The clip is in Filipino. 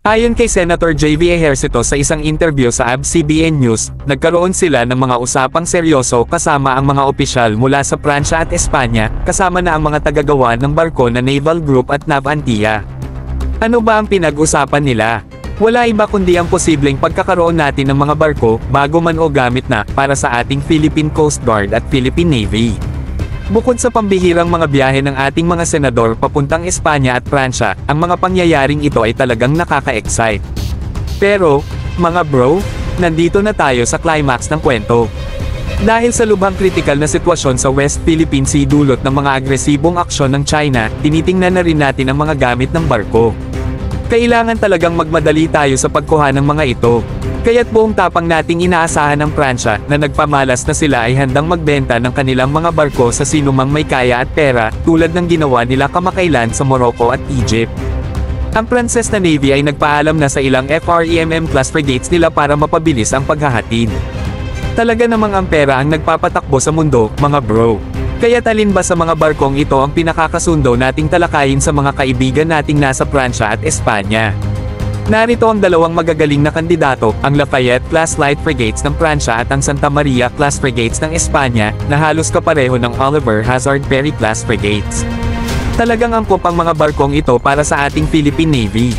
Ayon kay Senator JV Ejercito sa isang interview sa ABS-CBN News, nagkaroon sila ng mga usapang seryoso kasama ang mga opisyal mula sa Pransya at Espanya, kasama na ang mga tagagawa ng barko na Naval Group at Navantia. Ano ba ang pinag-usapan nila? Wala iba kundi ang posibleng pagkakaroon natin ng mga barko, bago man o gamit na, para sa ating Philippine Coast Guard at Philippine Navy. Bukod sa pambihirang mga biyahe ng ating mga senador papuntang Espanya at Pransya, ang mga pangyayaring ito ay talagang nakaka-excite. Pero, mga bro, nandito na tayo sa climax ng kwento. Dahil sa lubhang kritikal na sitwasyon sa West Philippine Sea dulot ng mga agresibong aksyon ng China, tinitingnan na rin natin ang mga gamit ng barko. Kailangan talagang magmadali tayo sa pagkuha ng mga ito. Kaya't buong tapang nating inaasahan ng Pransya na nagpamalas na sila ay handang magbenta ng kanilang mga barko sa sinumang may kaya at pera, tulad ng ginawa nila kamakailan sa Morocco at Egypt. Ang Pranses na Navy ay nagpaalam na sa ilang FREMM-class frigates nila para mapabilis ang paghahatid. Talaga namang ang pera ang nagpapatakbo sa mundo, mga bro. Kaya alin ba sa mga barkong ito ang pinakakasundo nating talakayin sa mga kaibigan nating nasa Pransya at Espanya? Narito ang dalawang magagaling na kandidato, ang Lafayette-class light frigates ng Pransya at ang Santa Maria-class frigates ng Espanya, na halos kapareho ng Oliver Hazard Perry-class frigates. Talagang angkop ang mga barkong ito para sa ating Philippine Navy.